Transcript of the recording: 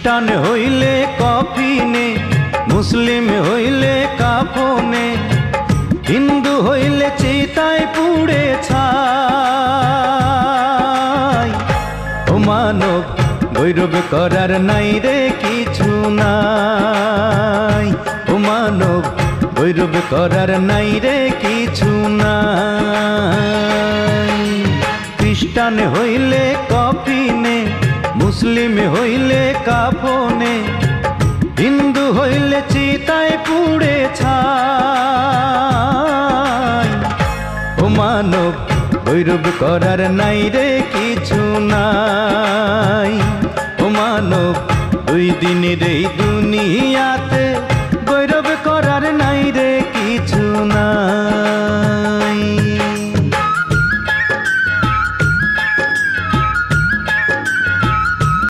খ্রিস্টান হইলে কফিনে, মুসলিম হইলে কাফনে, হিন্দু হইলে চিতায় পুড়ে ছাই। ও মানব বৈরব করার নাই রে কিছু নাই, ও মানব বৈরব করার নাই রে কিছু নাই। খ্রিস্টান হইলে কফিনে, মুসলিম হইলে কাফনে, হিন্দু হইলে চিতায় পুড়ে ছাই। ও মানব বৈরব করার নাই রে কিছু নাই, ও মানব দুই দিনের এই